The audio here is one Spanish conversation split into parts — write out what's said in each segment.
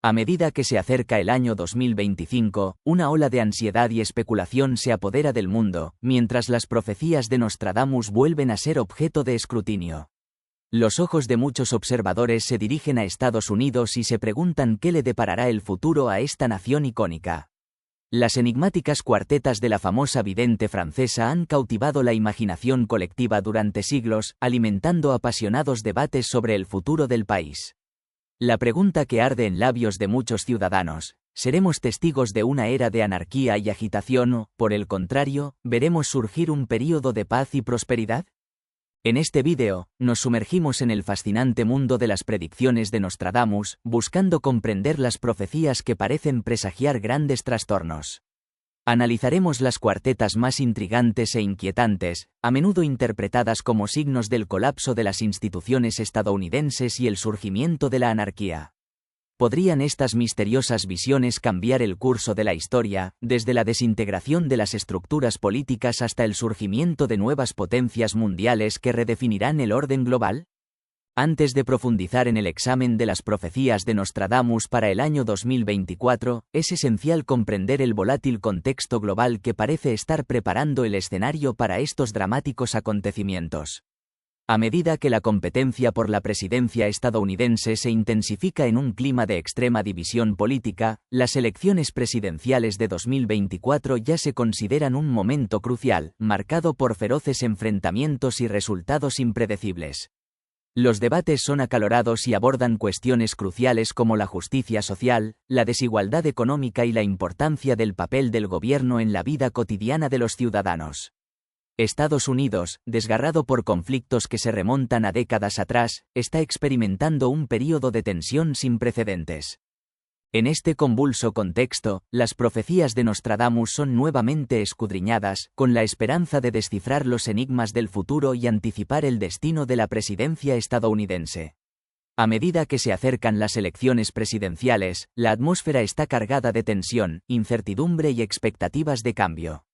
A medida que se acerca el año 2025, una ola de ansiedad y especulación se apodera del mundo, mientras las profecías de Nostradamus vuelven a ser objeto de escrutinio. Los ojos de muchos observadores se dirigen a Estados Unidos y se preguntan qué le deparará el futuro a esta nación icónica. Las enigmáticas cuartetas de la famosa vidente francesa han cautivado la imaginación colectiva durante siglos, alimentando apasionados debates sobre el futuro del país. La pregunta que arde en labios de muchos ciudadanos: ¿seremos testigos de una era de anarquía y agitación o, por el contrario, veremos surgir un período de paz y prosperidad? En este vídeo, nos sumergimos en el fascinante mundo de las predicciones de Nostradamus, buscando comprender las profecías que parecen presagiar grandes trastornos. Analizaremos las cuartetas más intrigantes e inquietantes, a menudo interpretadas como signos del colapso de las instituciones estadounidenses y el surgimiento de la anarquía. ¿Podrían estas misteriosas visiones cambiar el curso de la historia, desde la desintegración de las estructuras políticas hasta el surgimiento de nuevas potencias mundiales que redefinirán el orden global? Antes de profundizar en el examen de las profecías de Nostradamus para el año 2024, es esencial comprender el volátil contexto global que parece estar preparando el escenario para estos dramáticos acontecimientos. A medida que la competencia por la presidencia estadounidense se intensifica en un clima de extrema división política, las elecciones presidenciales de 2024 ya se consideran un momento crucial, marcado por feroces enfrentamientos y resultados impredecibles. Los debates son acalorados y abordan cuestiones cruciales como la justicia social, la desigualdad económica y la importancia del papel del gobierno en la vida cotidiana de los ciudadanos. Estados Unidos, desgarrado por conflictos que se remontan a décadas atrás, está experimentando un período de tensión sin precedentes. En este convulso contexto, las profecías de Nostradamus son nuevamente escudriñadas, con la esperanza de descifrar los enigmas del futuro y anticipar el destino de la presidencia estadounidense. A medida que se acercan las elecciones presidenciales, la atmósfera está cargada de tensión, incertidumbre y expectativas de cambio.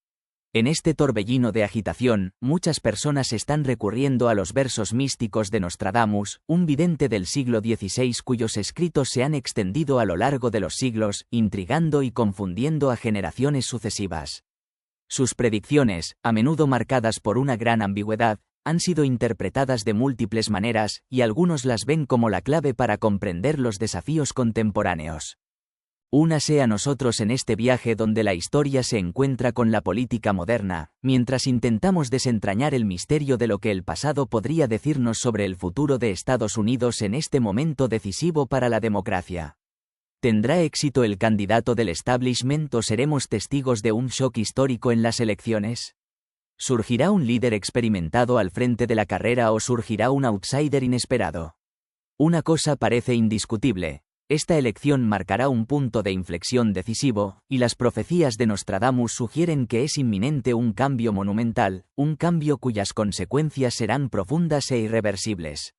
En este torbellino de agitación, muchas personas están recurriendo a los versos místicos de Nostradamus, un vidente del siglo XVI cuyos escritos se han extendido a lo largo de los siglos, intrigando y confundiendo a generaciones sucesivas. Sus predicciones, a menudo marcadas por una gran ambigüedad, han sido interpretadas de múltiples maneras, y algunos las ven como la clave para comprender los desafíos contemporáneos. Únase a nosotros en este viaje donde la historia se encuentra con la política moderna, mientras intentamos desentrañar el misterio de lo que el pasado podría decirnos sobre el futuro de Estados Unidos en este momento decisivo para la democracia. ¿Tendrá éxito el candidato del establishment o seremos testigos de un shock histórico en las elecciones? ¿Surgirá un líder experimentado al frente de la carrera o surgirá un outsider inesperado? Una cosa parece indiscutible: esta elección marcará un punto de inflexión decisivo, y las profecías de Nostradamus sugieren que es inminente un cambio monumental, un cambio cuyas consecuencias serán profundas e irreversibles.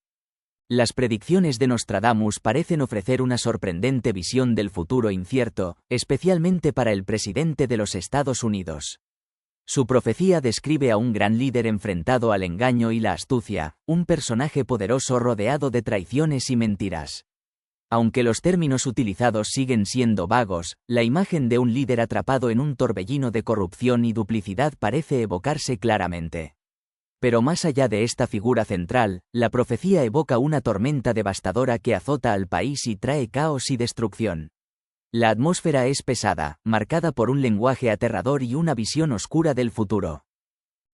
Las predicciones de Nostradamus parecen ofrecer una sorprendente visión del futuro incierto, especialmente para el presidente de los Estados Unidos. Su profecía describe a un gran líder enfrentado al engaño y la astucia, un personaje poderoso rodeado de traiciones y mentiras. Aunque los términos utilizados siguen siendo vagos, la imagen de un líder atrapado en un torbellino de corrupción y duplicidad parece evocarse claramente. Pero más allá de esta figura central, la profecía evoca una tormenta devastadora que azota al país y trae caos y destrucción. La atmósfera es pesada, marcada por un lenguaje aterrador y una visión oscura del futuro.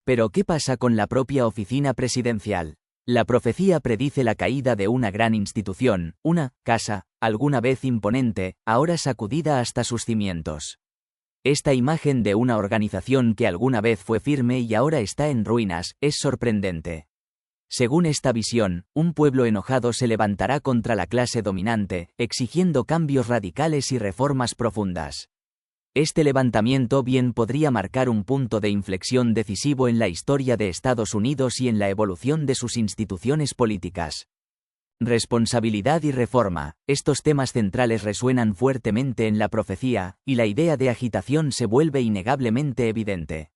Pero ¿qué pasa con la propia oficina presidencial? La profecía predice la caída de una gran institución, una casa, alguna vez imponente, ahora sacudida hasta sus cimientos. Esta imagen de una organización que alguna vez fue firme y ahora está en ruinas, es sorprendente. Según esta visión, un pueblo enojado se levantará contra la clase dominante, exigiendo cambios radicales y reformas profundas. Este levantamiento bien podría marcar un punto de inflexión decisivo en la historia de Estados Unidos y en la evolución de sus instituciones políticas. Responsabilidad y reforma, estos temas centrales resuenan fuertemente en la profecía, y la idea de agitación se vuelve innegablemente evidente.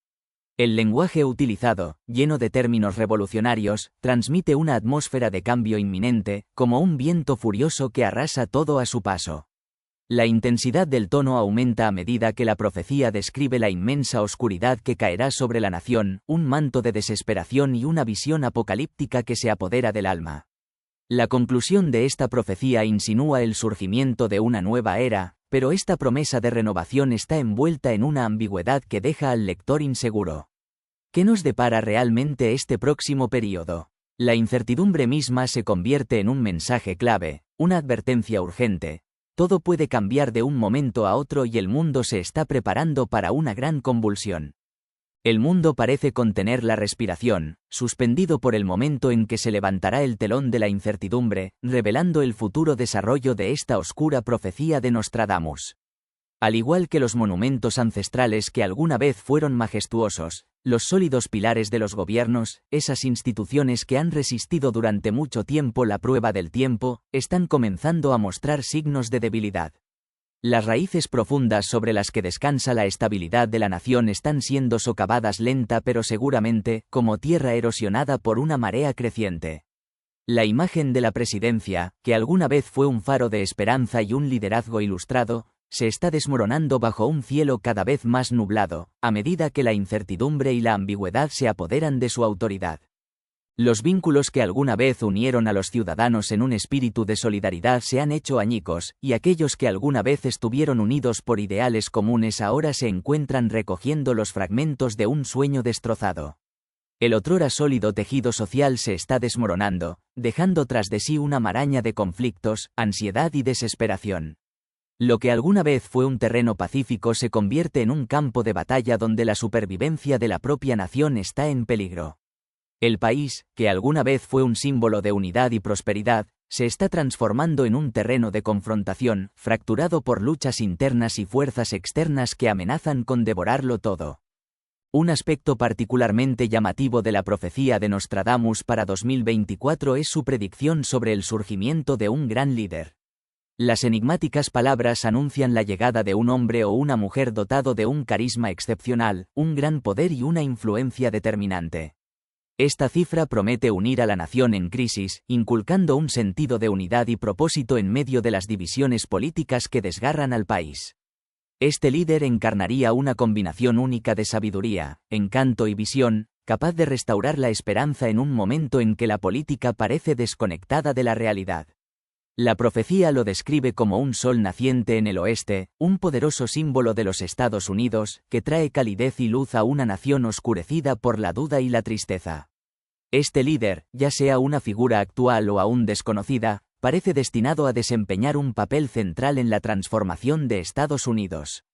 El lenguaje utilizado, lleno de términos revolucionarios, transmite una atmósfera de cambio inminente, como un viento furioso que arrasa todo a su paso. La intensidad del tono aumenta a medida que la profecía describe la inmensa oscuridad que caerá sobre la nación, un manto de desesperación y una visión apocalíptica que se apodera del alma. La conclusión de esta profecía insinúa el surgimiento de una nueva era, pero esta promesa de renovación está envuelta en una ambigüedad que deja al lector inseguro. ¿Qué nos depara realmente este próximo período? La incertidumbre misma se convierte en un mensaje clave, una advertencia urgente. Todo puede cambiar de un momento a otro y el mundo se está preparando para una gran convulsión. El mundo parece contener la respiración, suspendido por el momento en que se levantará el telón de la incertidumbre, revelando el futuro desarrollo de esta oscura profecía de Nostradamus. Al igual que los monumentos ancestrales que alguna vez fueron majestuosos, los sólidos pilares de los gobiernos, esas instituciones que han resistido durante mucho tiempo la prueba del tiempo, están comenzando a mostrar signos de debilidad. Las raíces profundas sobre las que descansa la estabilidad de la nación están siendo socavadas lenta pero seguramente, como tierra erosionada por una marea creciente. La imagen de la presidencia, que alguna vez fue un faro de esperanza y un liderazgo ilustrado, se está desmoronando bajo un cielo cada vez más nublado, a medida que la incertidumbre y la ambigüedad se apoderan de su autoridad. Los vínculos que alguna vez unieron a los ciudadanos en un espíritu de solidaridad se han hecho añicos, y aquellos que alguna vez estuvieron unidos por ideales comunes ahora se encuentran recogiendo los fragmentos de un sueño destrozado. El otrora sólido tejido social se está desmoronando, dejando tras de sí una maraña de conflictos, ansiedad y desesperación. Lo que alguna vez fue un terreno pacífico se convierte en un campo de batalla donde la supervivencia de la propia nación está en peligro. El país, que alguna vez fue un símbolo de unidad y prosperidad, se está transformando en un terreno de confrontación, fracturado por luchas internas y fuerzas externas que amenazan con devorarlo todo. Un aspecto particularmente llamativo de la profecía de Nostradamus para 2024 es su predicción sobre el surgimiento de un gran líder. Las enigmáticas palabras anuncian la llegada de un hombre o una mujer dotado de un carisma excepcional, un gran poder y una influencia determinante. Esta cifra promete unir a la nación en crisis, inculcando un sentido de unidad y propósito en medio de las divisiones políticas que desgarran al país. Este líder encarnaría una combinación única de sabiduría, encanto y visión, capaz de restaurar la esperanza en un momento en que la política parece desconectada de la realidad. La profecía lo describe como un sol naciente en el oeste, un poderoso símbolo de los Estados Unidos, que trae calidez y luz a una nación oscurecida por la duda y la tristeza. Este líder, ya sea una figura actual o aún desconocida, parece destinado a desempeñar un papel central en la transformación de Estados Unidos.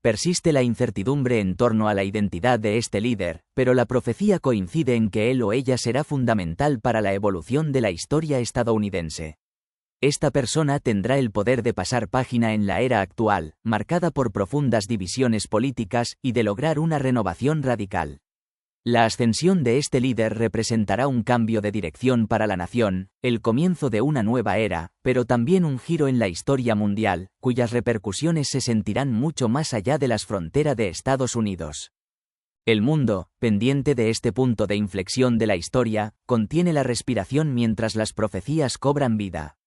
Persiste la incertidumbre en torno a la identidad de este líder, pero la profecía coincide en que él o ella será fundamental para la evolución de la historia estadounidense. Esta persona tendrá el poder de pasar página en la era actual, marcada por profundas divisiones políticas, y de lograr una renovación radical. La ascensión de este líder representará un cambio de dirección para la nación, el comienzo de una nueva era, pero también un giro en la historia mundial, cuyas repercusiones se sentirán mucho más allá de las fronteras de Estados Unidos. El mundo, pendiente de este punto de inflexión de la historia, contiene la respiración mientras las profecías cobran vida.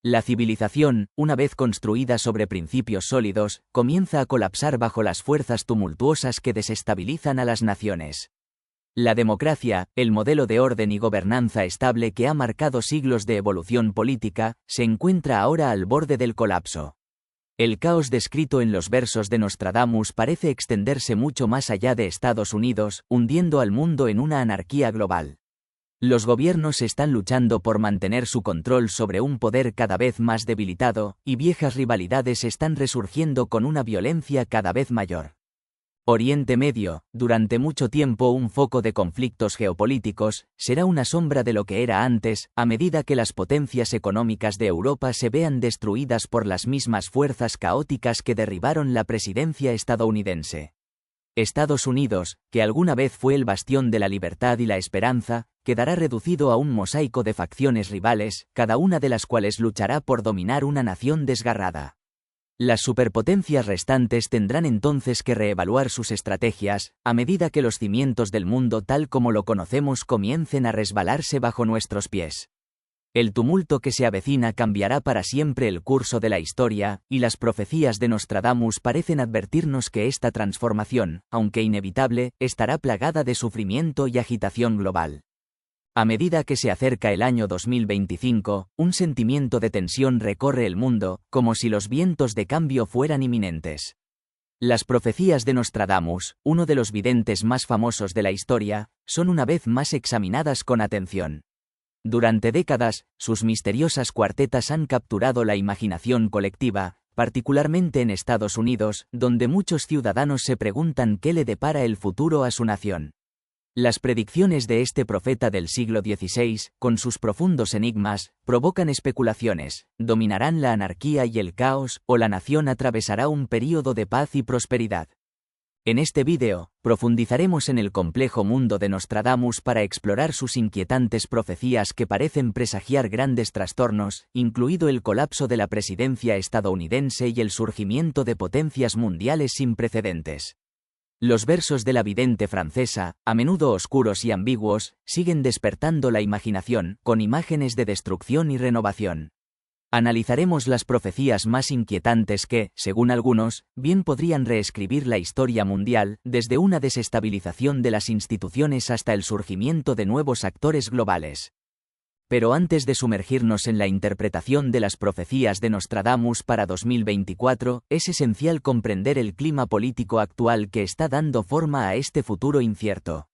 La civilización, una vez construida sobre principios sólidos, comienza a colapsar bajo las fuerzas tumultuosas que desestabilizan a las naciones. La democracia, el modelo de orden y gobernanza estable que ha marcado siglos de evolución política, se encuentra ahora al borde del colapso. El caos descrito en los versos de Nostradamus parece extenderse mucho más allá de Estados Unidos, hundiendo al mundo en una anarquía global. Los gobiernos están luchando por mantener su control sobre un poder cada vez más debilitado, y viejas rivalidades están resurgiendo con una violencia cada vez mayor. Oriente Medio, durante mucho tiempo un foco de conflictos geopolíticos, será una sombra de lo que era antes, a medida que las potencias económicas de Europa se vean destruidas por las mismas fuerzas caóticas que derribaron la presidencia estadounidense. Estados Unidos, que alguna vez fue el bastión de la libertad y la esperanza, quedará reducido a un mosaico de facciones rivales, cada una de las cuales luchará por dominar una nación desgarrada. Las superpotencias restantes tendrán entonces que reevaluar sus estrategias, a medida que los cimientos del mundo tal como lo conocemos comiencen a resbalarse bajo nuestros pies. El tumulto que se avecina cambiará para siempre el curso de la historia, y las profecías de Nostradamus parecen advertirnos que esta transformación, aunque inevitable, estará plagada de sufrimiento y agitación global. A medida que se acerca el año 2025, un sentimiento de tensión recorre el mundo, como si los vientos de cambio fueran inminentes. Las profecías de Nostradamus, uno de los videntes más famosos de la historia, son una vez más examinadas con atención. Durante décadas, sus misteriosas cuartetas han capturado la imaginación colectiva, particularmente en Estados Unidos, donde muchos ciudadanos se preguntan qué le depara el futuro a su nación. Las predicciones de este profeta del siglo XVI, con sus profundos enigmas, provocan especulaciones: ¿dominarán la anarquía y el caos, o la nación atravesará un período de paz y prosperidad? En este vídeo, profundizaremos en el complejo mundo de Nostradamus para explorar sus inquietantes profecías que parecen presagiar grandes trastornos, incluido el colapso de la presidencia estadounidense y el surgimiento de potencias mundiales sin precedentes. Los versos de la vidente francesa, a menudo oscuros y ambiguos, siguen despertando la imaginación, con imágenes de destrucción y renovación. Analizaremos las profecías más inquietantes que, según algunos, bien podrían reescribir la historia mundial, desde una desestabilización de las instituciones hasta el surgimiento de nuevos actores globales. Pero antes de sumergirnos en la interpretación de las profecías de Nostradamus para 2024, es esencial comprender el clima político actual que está dando forma a este futuro incierto.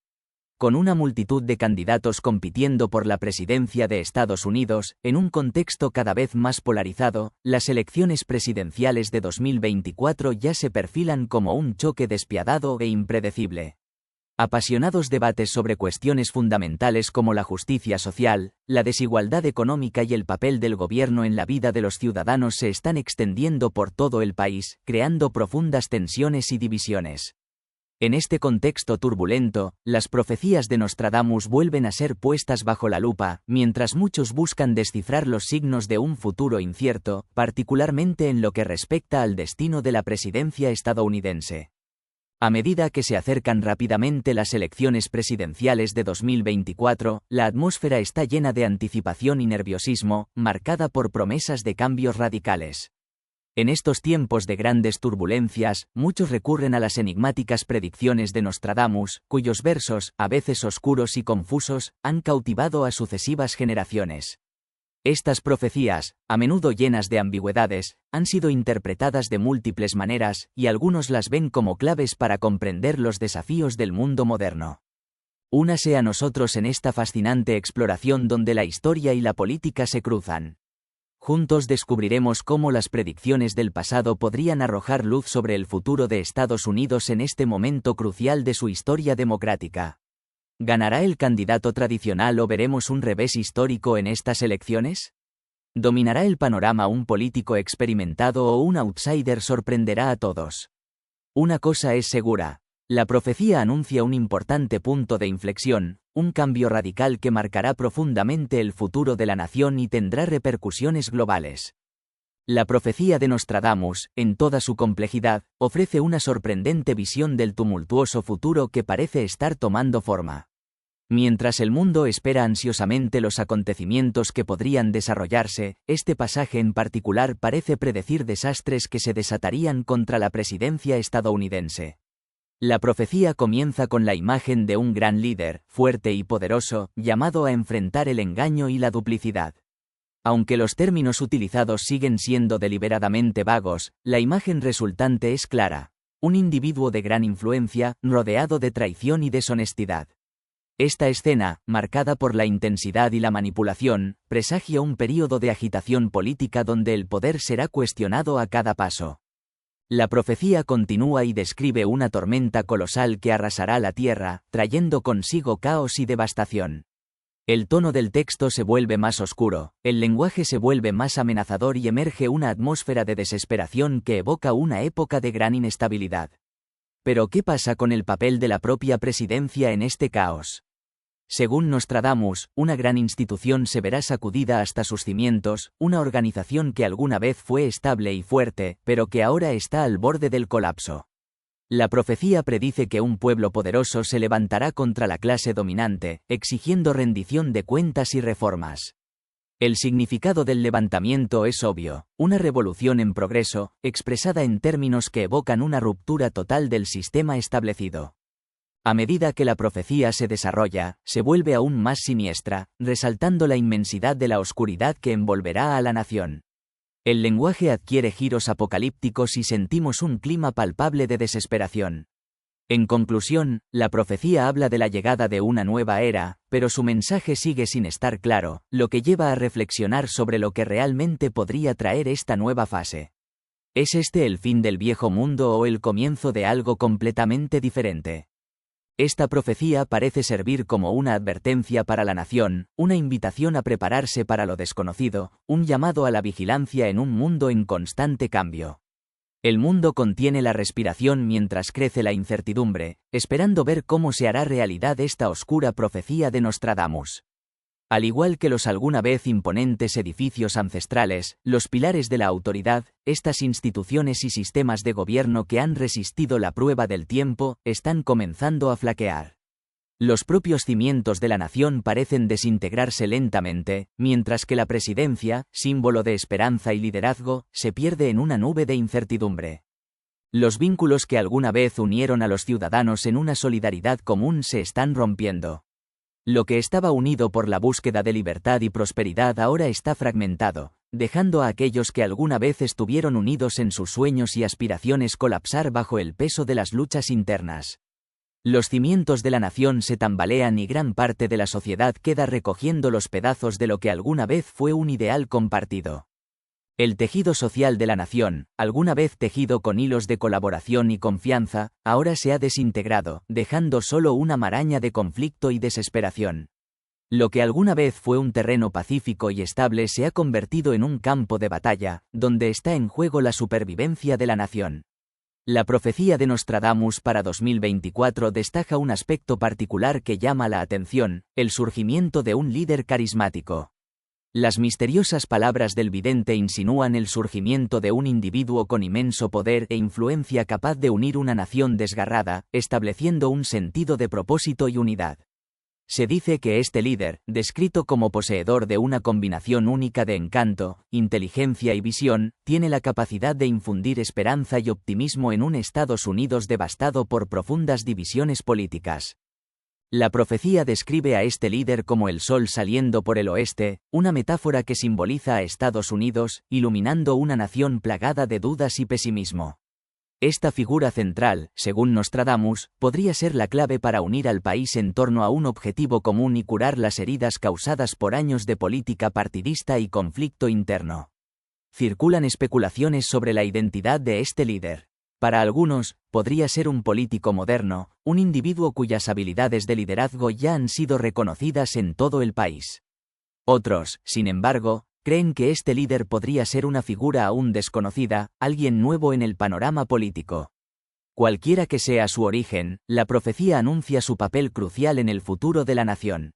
Con una multitud de candidatos compitiendo por la presidencia de Estados Unidos, en un contexto cada vez más polarizado, las elecciones presidenciales de 2024 ya se perfilan como un choque despiadado e impredecible. Apasionados debates sobre cuestiones fundamentales como la justicia social, la desigualdad económica y el papel del gobierno en la vida de los ciudadanos se están extendiendo por todo el país, creando profundas tensiones y divisiones. En este contexto turbulento, las profecías de Nostradamus vuelven a ser puestas bajo la lupa, mientras muchos buscan descifrar los signos de un futuro incierto, particularmente en lo que respecta al destino de la presidencia estadounidense. A medida que se acercan rápidamente las elecciones presidenciales de 2024, la atmósfera está llena de anticipación y nerviosismo, marcada por promesas de cambios radicales. En estos tiempos de grandes turbulencias, muchos recurren a las enigmáticas predicciones de Nostradamus, cuyos versos, a veces oscuros y confusos, han cautivado a sucesivas generaciones. Estas profecías, a menudo llenas de ambigüedades, han sido interpretadas de múltiples maneras, y algunos las ven como claves para comprender los desafíos del mundo moderno. Únase a nosotros en esta fascinante exploración donde la historia y la política se cruzan. Juntos descubriremos cómo las predicciones del pasado podrían arrojar luz sobre el futuro de Estados Unidos en este momento crucial de su historia democrática. ¿Ganará el candidato tradicional o veremos un revés histórico en estas elecciones? ¿Dominará el panorama un político experimentado o un outsider sorprenderá a todos? Una cosa es segura: la profecía anuncia un importante punto de inflexión, un cambio radical que marcará profundamente el futuro de la nación y tendrá repercusiones globales. La profecía de Nostradamus, en toda su complejidad, ofrece una sorprendente visión del tumultuoso futuro que parece estar tomando forma. Mientras el mundo espera ansiosamente los acontecimientos que podrían desarrollarse, este pasaje en particular parece predecir desastres que se desatarían contra la presidencia estadounidense. La profecía comienza con la imagen de un gran líder, fuerte y poderoso, llamado a enfrentar el engaño y la duplicidad. Aunque los términos utilizados siguen siendo deliberadamente vagos, la imagen resultante es clara: un individuo de gran influencia, rodeado de traición y deshonestidad. Esta escena, marcada por la intensidad y la manipulación, presagia un período de agitación política donde el poder será cuestionado a cada paso. La profecía continúa y describe una tormenta colosal que arrasará la tierra, trayendo consigo caos y devastación. El tono del texto se vuelve más oscuro, el lenguaje se vuelve más amenazador y emerge una atmósfera de desesperación que evoca una época de gran inestabilidad. Pero ¿qué pasa con el papel de la propia presidencia en este caos? Según Nostradamus, una gran institución se verá sacudida hasta sus cimientos, una organización que alguna vez fue estable y fuerte, pero que ahora está al borde del colapso. La profecía predice que un pueblo poderoso se levantará contra la clase dominante, exigiendo rendición de cuentas y reformas. El significado del levantamiento es obvio, una revolución en progreso, expresada en términos que evocan una ruptura total del sistema establecido. A medida que la profecía se desarrolla, se vuelve aún más siniestra, resaltando la inmensidad de la oscuridad que envolverá a la nación. El lenguaje adquiere giros apocalípticos y sentimos un clima palpable de desesperación. En conclusión, la profecía habla de la llegada de una nueva era, pero su mensaje sigue sin estar claro, lo que lleva a reflexionar sobre lo que realmente podría traer esta nueva fase. ¿Es este el fin del viejo mundo o el comienzo de algo completamente diferente? Esta profecía parece servir como una advertencia para la nación, una invitación a prepararse para lo desconocido, un llamado a la vigilancia en un mundo en constante cambio. El mundo contiene la respiración mientras crece la incertidumbre, esperando ver cómo se hará realidad esta oscura profecía de Nostradamus. Al igual que los alguna vez imponentes edificios ancestrales, los pilares de la autoridad, estas instituciones y sistemas de gobierno que han resistido la prueba del tiempo, están comenzando a flaquear. Los propios cimientos de la nación parecen desintegrarse lentamente, mientras que la presidencia, símbolo de esperanza y liderazgo, se pierde en una nube de incertidumbre. Los vínculos que alguna vez unieron a los ciudadanos en una solidaridad común se están rompiendo. Lo que estaba unido por la búsqueda de libertad y prosperidad ahora está fragmentado, dejando a aquellos que alguna vez estuvieron unidos en sus sueños y aspiraciones colapsar bajo el peso de las luchas internas. Los cimientos de la nación se tambalean y gran parte de la sociedad queda recogiendo los pedazos de lo que alguna vez fue un ideal compartido. El tejido social de la nación, alguna vez tejido con hilos de colaboración y confianza, ahora se ha desintegrado, dejando solo una maraña de conflicto y desesperación. Lo que alguna vez fue un terreno pacífico y estable se ha convertido en un campo de batalla, donde está en juego la supervivencia de la nación. La profecía de Nostradamus para 2024 destaca un aspecto particular que llama la atención: el surgimiento de un líder carismático. Las misteriosas palabras del vidente insinúan el surgimiento de un individuo con inmenso poder e influencia capaz de unir una nación desgarrada, estableciendo un sentido de propósito y unidad. Se dice que este líder, descrito como poseedor de una combinación única de encanto, inteligencia y visión, tiene la capacidad de infundir esperanza y optimismo en un Estados Unidos devastado por profundas divisiones políticas. La profecía describe a este líder como el sol saliendo por el oeste, una metáfora que simboliza a Estados Unidos, iluminando una nación plagada de dudas y pesimismo. Esta figura central, según Nostradamus, podría ser la clave para unir al país en torno a un objetivo común y curar las heridas causadas por años de política partidista y conflicto interno. Circulan especulaciones sobre la identidad de este líder. Para algunos, podría ser un político moderno, un individuo cuyas habilidades de liderazgo ya han sido reconocidas en todo el país. Otros, sin embargo, creen que este líder podría ser una figura aún desconocida, alguien nuevo en el panorama político. Cualquiera que sea su origen, la profecía anuncia su papel crucial en el futuro de la nación.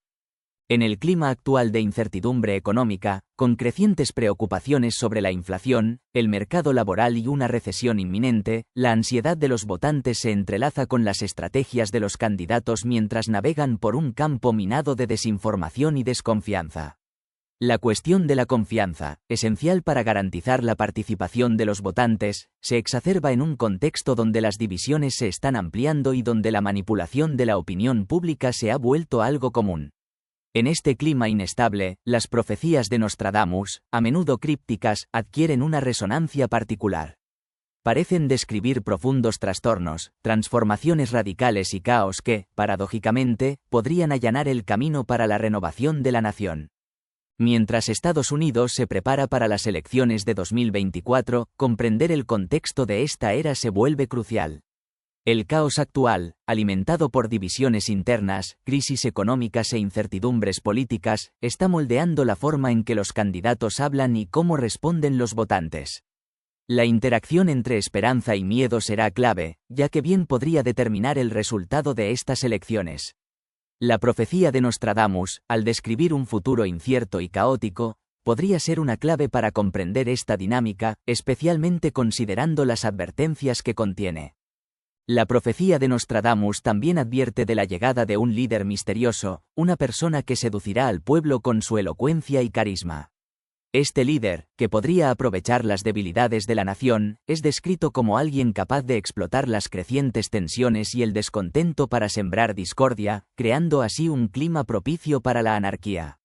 En el clima actual de incertidumbre económica, con crecientes preocupaciones sobre la inflación, el mercado laboral y una recesión inminente, la ansiedad de los votantes se entrelaza con las estrategias de los candidatos mientras navegan por un campo minado de desinformación y desconfianza. La cuestión de la confianza, esencial para garantizar la participación de los votantes, se exacerba en un contexto donde las divisiones se están ampliando y donde la manipulación de la opinión pública se ha vuelto algo común. En este clima inestable, las profecías de Nostradamus, a menudo crípticas, adquieren una resonancia particular. Parecen describir profundos trastornos, transformaciones radicales y caos que, paradójicamente, podrían allanar el camino para la renovación de la nación. Mientras Estados Unidos se prepara para las elecciones de 2024, comprender el contexto de esta era se vuelve crucial. El caos actual, alimentado por divisiones internas, crisis económicas e incertidumbres políticas, está moldeando la forma en que los candidatos hablan y cómo responden los votantes. La interacción entre esperanza y miedo será clave, ya que bien podría determinar el resultado de estas elecciones. La profecía de Nostradamus, al describir un futuro incierto y caótico, podría ser una clave para comprender esta dinámica, especialmente considerando las advertencias que contiene. La profecía de Nostradamus también advierte de la llegada de un líder misterioso, una persona que seducirá al pueblo con su elocuencia y carisma. Este líder, que podría aprovechar las debilidades de la nación, es descrito como alguien capaz de explotar las crecientes tensiones y el descontento para sembrar discordia, creando así un clima propicio para la anarquía.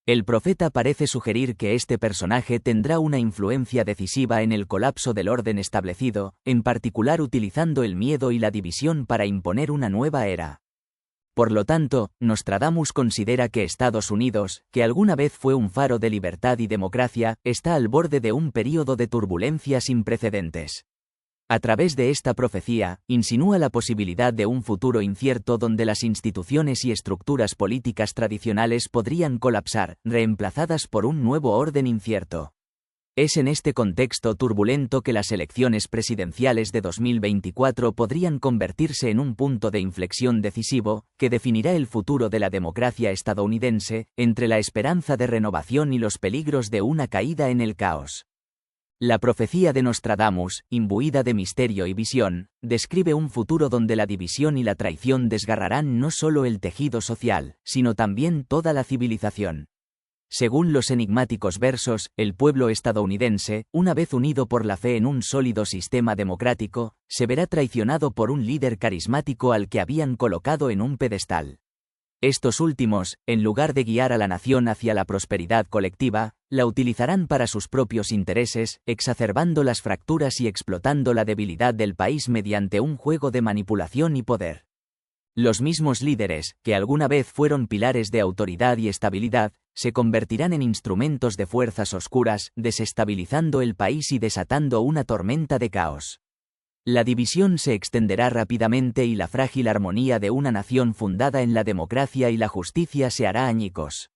El profeta parece sugerir que este personaje tendrá una influencia decisiva en el colapso del orden establecido, en particular utilizando el miedo y la división para imponer una nueva era. Por lo tanto, Nostradamus considera que Estados Unidos, que alguna vez fue un faro de libertad y democracia, está al borde de un período de turbulencia sin precedentes. A través de esta profecía, insinúa la posibilidad de un futuro incierto donde las instituciones y estructuras políticas tradicionales podrían colapsar, reemplazadas por un nuevo orden incierto. Es en este contexto turbulento que las elecciones presidenciales de 2024 podrían convertirse en un punto de inflexión decisivo, que definirá el futuro de la democracia estadounidense, entre la esperanza de renovación y los peligros de una caída en el caos. La profecía de Nostradamus, imbuida de misterio y visión, describe un futuro donde la división y la traición desgarrarán no solo el tejido social, sino también toda la civilización. Según los enigmáticos versos, el pueblo estadounidense, una vez unido por la fe en un sólido sistema democrático, se verá traicionado por un líder carismático al que habían colocado en un pedestal. Estos últimos, en lugar de guiar a la nación hacia la prosperidad colectiva, la utilizarán para sus propios intereses, exacerbando las fracturas y explotando la debilidad del país mediante un juego de manipulación y poder. Los mismos líderes, que alguna vez fueron pilares de autoridad y estabilidad, se convertirán en instrumentos de fuerzas oscuras, desestabilizando el país y desatando una tormenta de caos. La división se extenderá rápidamente y la frágil armonía de una nación fundada en la democracia y la justicia se hará añicos.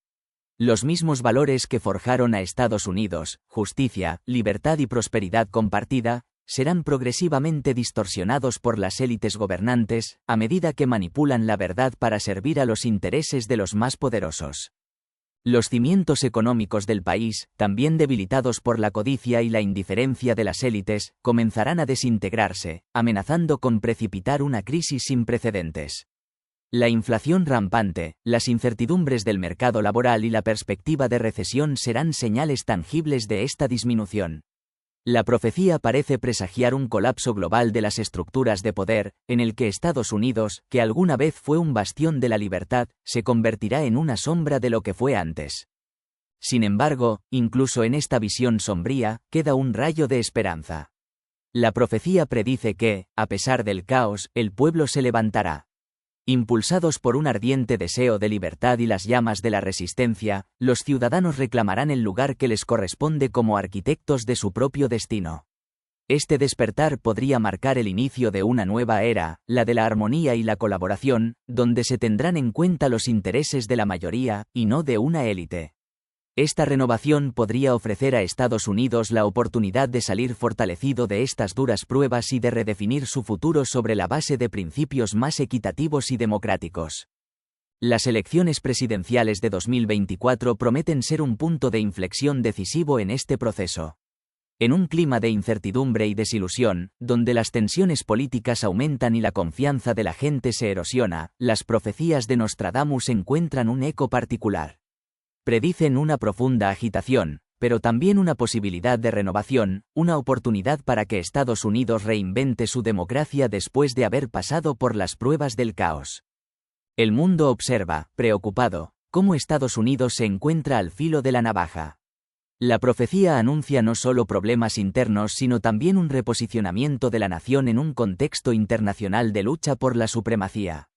Los mismos valores que forjaron a Estados Unidos, justicia, libertad y prosperidad compartida, serán progresivamente distorsionados por las élites gobernantes, a medida que manipulan la verdad para servir a los intereses de los más poderosos. Los cimientos económicos del país, también debilitados por la codicia y la indiferencia de las élites, comenzarán a desintegrarse, amenazando con precipitar una crisis sin precedentes. La inflación rampante, las incertidumbres del mercado laboral y la perspectiva de recesión serán señales tangibles de esta disminución. La profecía parece presagiar un colapso global de las estructuras de poder, en el que Estados Unidos, que alguna vez fue un bastión de la libertad, se convertirá en una sombra de lo que fue antes. Sin embargo, incluso en esta visión sombría, queda un rayo de esperanza. La profecía predice que, a pesar del caos, el pueblo se levantará. Impulsados por un ardiente deseo de libertad y las llamas de la resistencia, los ciudadanos reclamarán el lugar que les corresponde como arquitectos de su propio destino. Este despertar podría marcar el inicio de una nueva era, la de la armonía y la colaboración, donde se tendrán en cuenta los intereses de la mayoría, y no de una élite. Esta renovación podría ofrecer a Estados Unidos la oportunidad de salir fortalecido de estas duras pruebas y de redefinir su futuro sobre la base de principios más equitativos y democráticos. Las elecciones presidenciales de 2024 prometen ser un punto de inflexión decisivo en este proceso. En un clima de incertidumbre y desilusión, donde las tensiones políticas aumentan y la confianza de la gente se erosiona, las profecías de Nostradamus encuentran un eco particular. Predicen una profunda agitación, pero también una posibilidad de renovación, una oportunidad para que Estados Unidos reinvente su democracia después de haber pasado por las pruebas del caos. El mundo observa, preocupado, cómo Estados Unidos se encuentra al filo de la navaja. La profecía anuncia no solo problemas internos sino también un reposicionamiento de la nación en un contexto internacional de lucha por la supremacía.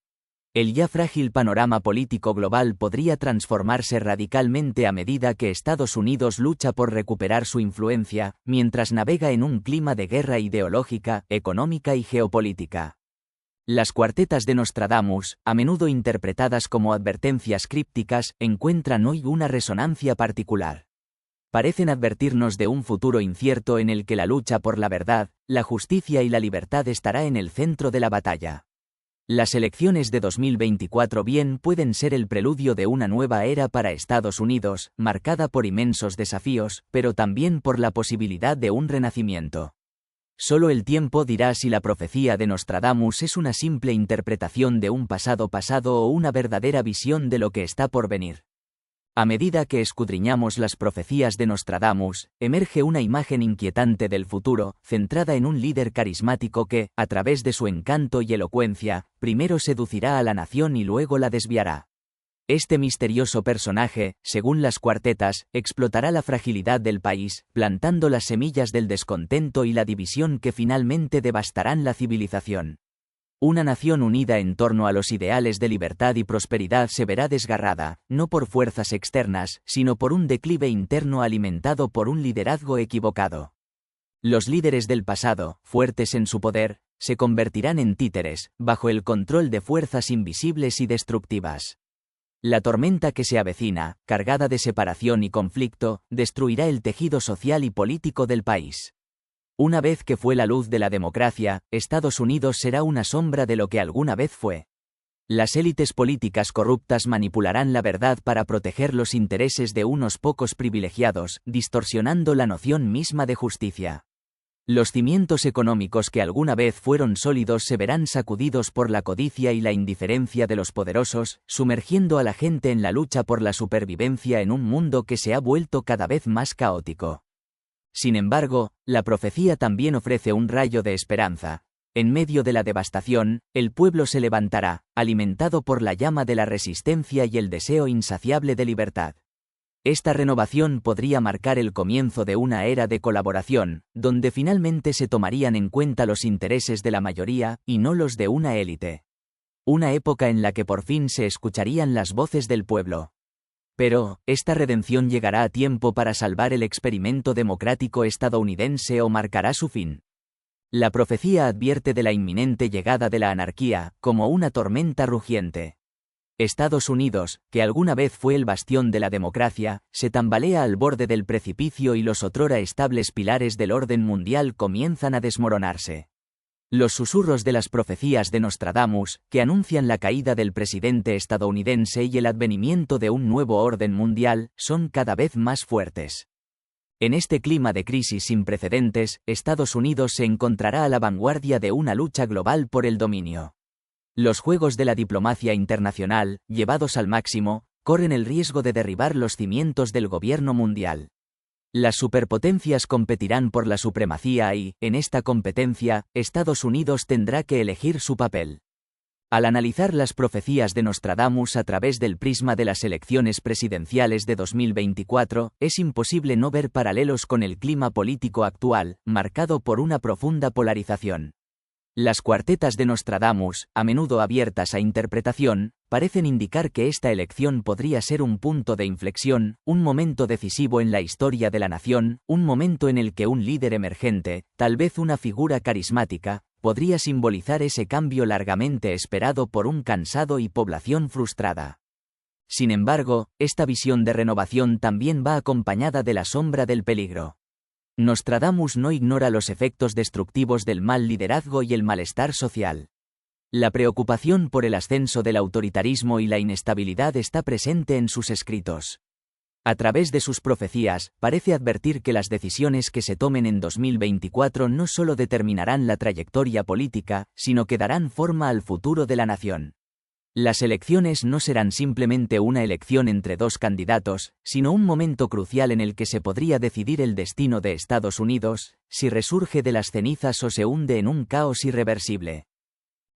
El ya frágil panorama político global podría transformarse radicalmente a medida que Estados Unidos lucha por recuperar su influencia, mientras navega en un clima de guerra ideológica, económica y geopolítica. Las cuartetas de Nostradamus, a menudo interpretadas como advertencias crípticas, encuentran hoy una resonancia particular. Parecen advertirnos de un futuro incierto en el que la lucha por la verdad, la justicia y la libertad estará en el centro de la batalla. Las elecciones de 2024 bien pueden ser el preludio de una nueva era para Estados Unidos, marcada por inmensos desafíos, pero también por la posibilidad de un renacimiento. Solo el tiempo dirá si la profecía de Nostradamus es una simple interpretación de un pasado pasado o una verdadera visión de lo que está por venir. A medida que escudriñamos las profecías de Nostradamus, emerge una imagen inquietante del futuro, centrada en un líder carismático que, a través de su encanto y elocuencia, primero seducirá a la nación y luego la desviará. Este misterioso personaje, según las cuartetas, explotará la fragilidad del país, plantando las semillas del descontento y la división que finalmente devastarán la civilización. Una nación unida en torno a los ideales de libertad y prosperidad se verá desgarrada, no por fuerzas externas, sino por un declive interno alimentado por un liderazgo equivocado. Los líderes del pasado, fuertes en su poder, se convertirán en títeres, bajo el control de fuerzas invisibles y destructivas. La tormenta que se avecina, cargada de separación y conflicto, destruirá el tejido social y político del país. Una vez que fue la luz de la democracia, Estados Unidos será una sombra de lo que alguna vez fue. Las élites políticas corruptas manipularán la verdad para proteger los intereses de unos pocos privilegiados, distorsionando la noción misma de justicia. Los cimientos económicos que alguna vez fueron sólidos se verán sacudidos por la codicia y la indiferencia de los poderosos, sumergiendo a la gente en la lucha por la supervivencia en un mundo que se ha vuelto cada vez más caótico. Sin embargo, la profecía también ofrece un rayo de esperanza. En medio de la devastación, el pueblo se levantará, alimentado por la llama de la resistencia y el deseo insaciable de libertad. Esta renovación podría marcar el comienzo de una era de colaboración, donde finalmente se tomarían en cuenta los intereses de la mayoría, y no los de una élite. Una época en la que por fin se escucharían las voces del pueblo. Pero, ¿esta redención llegará a tiempo para salvar el experimento democrático estadounidense o marcará su fin? La profecía advierte de la inminente llegada de la anarquía, como una tormenta rugiente. Estados Unidos, que alguna vez fue el bastión de la democracia, se tambalea al borde del precipicio y los otrora estables pilares del orden mundial comienzan a desmoronarse. Los susurros de las profecías de Nostradamus, que anuncian la caída del presidente estadounidense y el advenimiento de un nuevo orden mundial, son cada vez más fuertes. En este clima de crisis sin precedentes, Estados Unidos se encontrará a la vanguardia de una lucha global por el dominio. Los juegos de la diplomacia internacional, llevados al máximo, corren el riesgo de derribar los cimientos del gobierno mundial. Las superpotencias competirán por la supremacía y, en esta competencia, Estados Unidos tendrá que elegir su papel. Al analizar las profecías de Nostradamus a través del prisma de las elecciones presidenciales de 2024, es imposible no ver paralelos con el clima político actual, marcado por una profunda polarización. Las cuartetas de Nostradamus, a menudo abiertas a interpretación, parecen indicar que esta elección podría ser un punto de inflexión, un momento decisivo en la historia de la nación, un momento en el que un líder emergente, tal vez una figura carismática, podría simbolizar ese cambio largamente esperado por un cansado y población frustrada. Sin embargo, esta visión de renovación también va acompañada de la sombra del peligro. Nostradamus no ignora los efectos destructivos del mal liderazgo y el malestar social. La preocupación por el ascenso del autoritarismo y la inestabilidad está presente en sus escritos. A través de sus profecías, parece advertir que las decisiones que se tomen en 2024 no solo determinarán la trayectoria política, sino que darán forma al futuro de la nación. Las elecciones no serán simplemente una elección entre dos candidatos, sino un momento crucial en el que se podría decidir el destino de Estados Unidos, si resurge de las cenizas o se hunde en un caos irreversible.